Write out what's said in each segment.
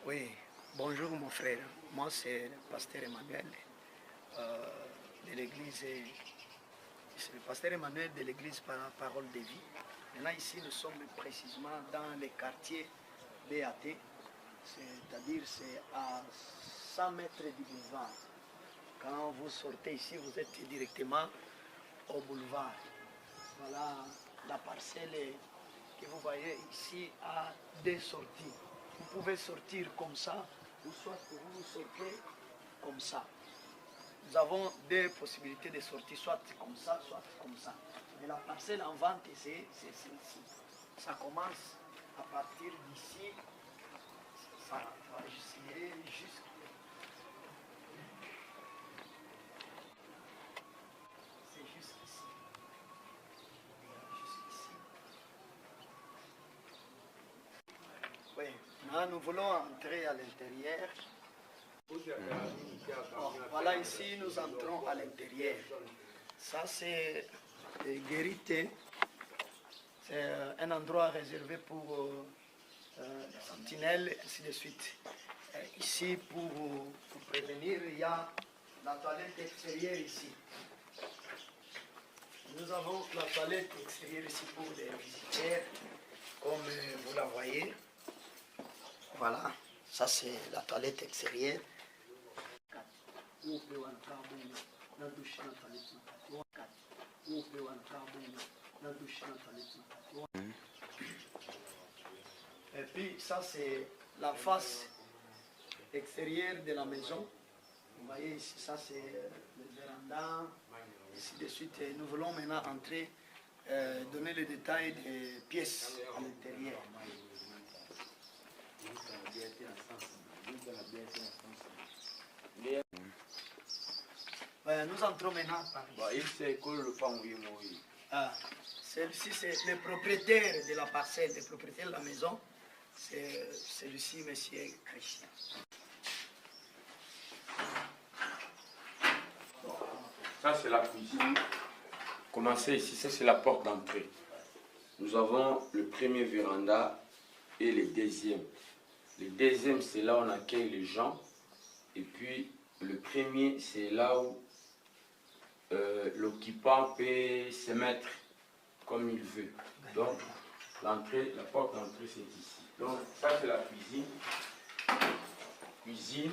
Oui, bonjour mon frère. Moi c'est le pasteur Emmanuel de l'église. C'est le pasteur Emmanuel de l'église par la parole de vie. Maintenant ici nous sommes précisément dans les quartiers BAT, c'est-à-dire c'est à 100 mètres du boulevard. Quand vous sortez ici, vous êtes directement au boulevard. Voilà la parcelle que vous voyez ici a deux sorties. Vous pouvez sortir comme ça, ou soit vous sortez comme ça. Nous avons deux possibilités de sortir, soit comme ça, soit comme ça. Mais la parcelle en vente, c'est celle-ci. Ça commence à partir d'ici, ça va jusqu'à... C'est jusqu'ici. Jusqu'ici. Oui, là, nous voulons entrer à l'intérieur. Bon, voilà, ici, nous entrons à l'intérieur. Ça, c'est Guérité. C'est un endroit réservé pour les sentinelles, ainsi de suite. Ici, pour prévenir, il y a la toilette extérieure ici. Nous avons la toilette extérieure ici pour les visiteurs, comme vous la voyez. Voilà, ça c'est la toilette extérieure. Et puis ça c'est la face extérieure de la maison. Vous voyez ici, ça c'est le véranda, ainsi de suite. Et nous voulons maintenant entrer, donner les détails des pièces à l'intérieur. Nous entrons maintenant par ici. Celle-ci, c'est le propriétaire de la parcelle, le propriétaire de la maison. C'est celui-ci, monsieur Christian. Ça, c'est la cuisine. Commencez ici, ça, c'est la porte d'entrée. Nous avons le premier véranda et le deuxième. Le deuxième, c'est là où on accueille les gens. Et puis, le premier, c'est là où l'occupant peut se mettre comme il veut. Donc, l'entrée, la porte d'entrée, c'est ici. Donc, ça, c'est la cuisine. Cuisine,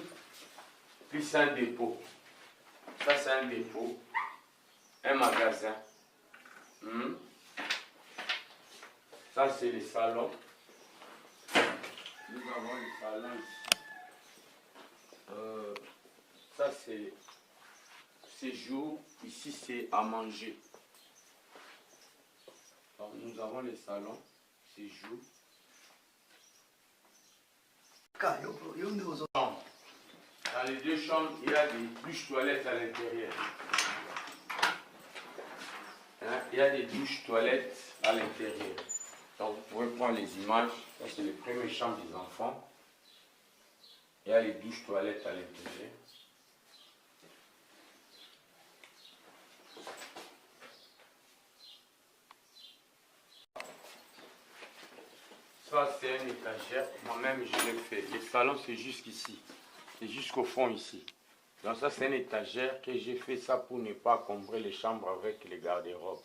puis c'est un dépôt. Ça, c'est un dépôt. Un magasin. Ça, c'est le salon. Nous avons le salon ici. Ça, c'est séjour. Ici, c'est à manger. Alors, nous avons le salon, séjour. Dans les deux chambres, il y a des douches toilettes à l'intérieur. Il y a des douches toilettes à l'intérieur. Donc, vous pouvez prendre les images. Ça, c'est les premières chambres des enfants. Il y a les douches toilettes à l'intérieur. Ça, c'est une étagère. Moi-même, je l'ai fait. Le salon, c'est jusqu'ici. C'est jusqu'au fond ici. Donc ça, c'est une étagère que j'ai fait ça pour ne pas encombrer les chambres avec les garde-robes.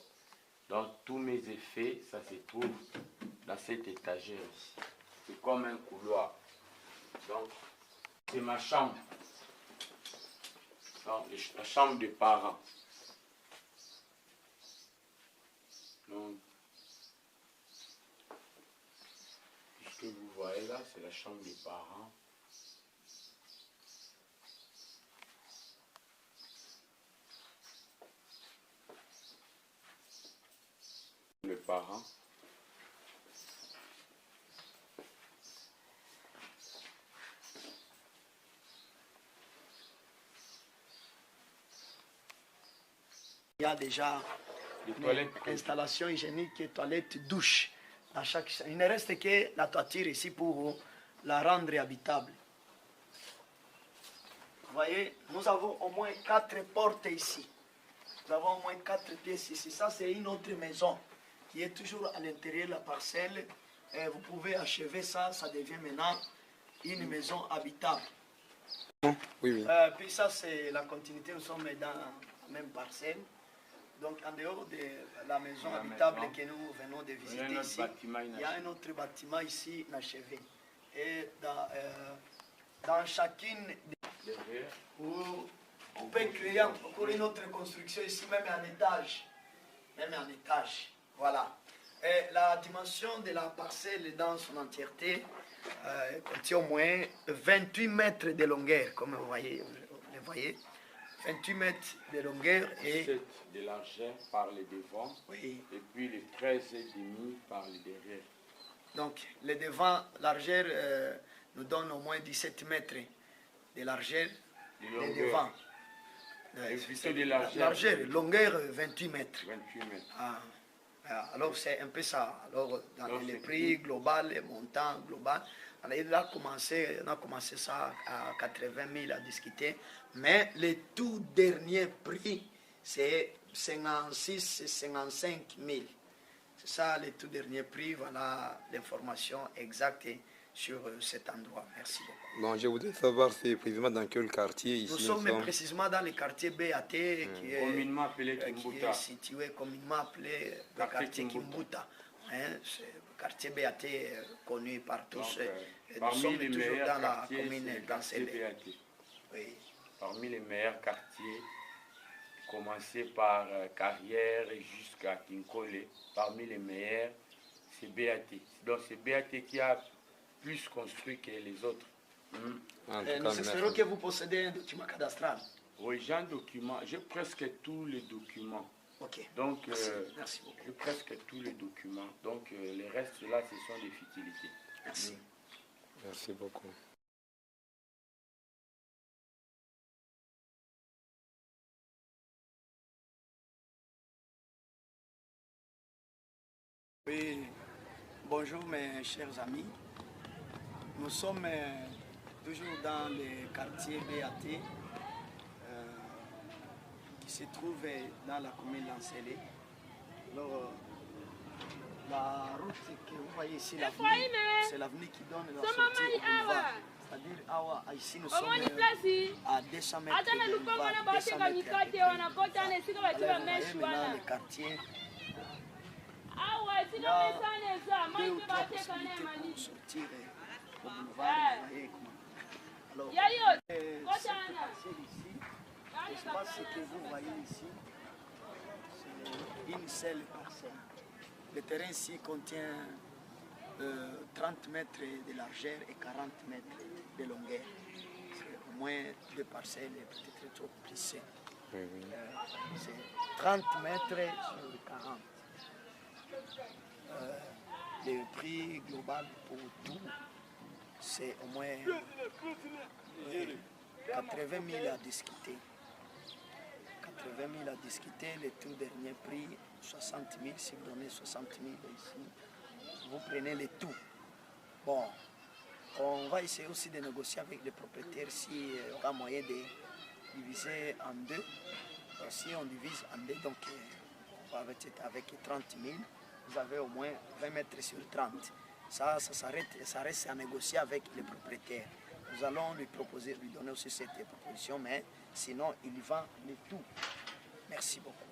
Donc tous mes effets, ça se trouve dans cette étagère ici. C'est comme un couloir. Donc c'est ma chambre. Donc, la chambre des parents. Donc, ce que vous voyez là, c'est la chambre des parents. Les parents. Il y a déjà une installation hygiénique et toilette douche dans chaque. Il ne reste que la toiture ici pour la rendre habitable. Vous voyez, nous avons au moins 4 portes ici. Nous avons au moins 4 pièces ici. Ça, c'est une autre maison qui est toujours à l'intérieur de la parcelle. Et vous pouvez achever ça, ça devient maintenant une maison habitable. Oui, oui. Puis ça, c'est la continuité, nous sommes dans la même parcelle. Donc en dehors de la maison habitable que nous venons de visiter ici, il y a un autre bâtiment ici inachevé. Et dans chacune des... On peut créer encore une autre construction ici, même en étage. Même en étage. Voilà. Et la dimension de la parcelle dans son entièreté contient au moins 28 mètres de longueur, comme vous le voyez. 28 mètres de longueur et 7 de largeur par le devant, oui. Et puis les 13,5 par le derrière. Donc le devant, largeur nous donne au moins 17 mètres de largeur, le devant. Plutôt de largeur. Largeur, longueur 28 mètres. 28 mètres. Alors c'est un peu ça. Alors dans le prix global, le montant global, alors, on a commencé ça à 80 000 à discuter, mais le tout dernier prix c'est 56 55 000. C'est ça le tout dernier prix, voilà l'information exacte sur cet endroit. Merci beaucoup. Bon, je voudrais savoir c'est précisément dans quel quartier ici. Nous sommes précisément dans le quartier BAT qui est communément appelé Kimbuta. Qui est situé communément appelé le quartier Kimbuta. Le quartier BAT connu par tous. Donc, nous sommes toujours dans la commune d'Ancélé. Oui. Parmi les meilleurs quartiers, commencer par Carrière jusqu'à Kinkole, parmi les meilleurs, c'est BAT. Donc c'est BAT qui a plus construit que les autres. Nous espérons que vous possédez un document cadastral. Oui, j'ai un document, j'ai presque tous les documents. Ok. Donc, merci beaucoup. J'ai presque tous les documents. Donc, les restes là, ce sont des futilités. Merci. Merci beaucoup. Oui, bonjour mes chers amis. Nous sommes toujours dans le quartier BAT qui se trouve dans la commune d'Ancélé. Alors, la route que vous voyez ici, c'est l'avenue qui donne la sortie au boulevard. C'est-à-dire, ici nous sommes à 200 mètres du boulevard, 200 mètres à peu près. Alors, vous voyez maintenant le quartier. Il y a 2 ou 3 possibilités pour sortir au boulevard. Alors, cette parcelle ici, l'espace que vous voyez ici, c'est une seule parcelle. Le terrain ici contient 30 mètres de largeur et 40 mètres de longueur. C'est au moins 2 parcelles, peut-être trop plissées. Oui, oui. C'est 30 mètres sur 40. Le prix global pour tout, c'est au moins 80 000 à discuter. 80 000 à discuter, le tout dernier prix, 60 000. Si vous donnez 60 000 ici, vous prenez le tout. Bon, on va essayer aussi de négocier avec les propriétaires s'il y aura moyen de diviser en deux. Si on divise en deux, donc avec 30 000, vous avez au moins 20 mètres sur 30. Ça reste à négocier avec les propriétaires. Nous allons lui donner aussi cette proposition, mais sinon, il vend le tout. Merci beaucoup.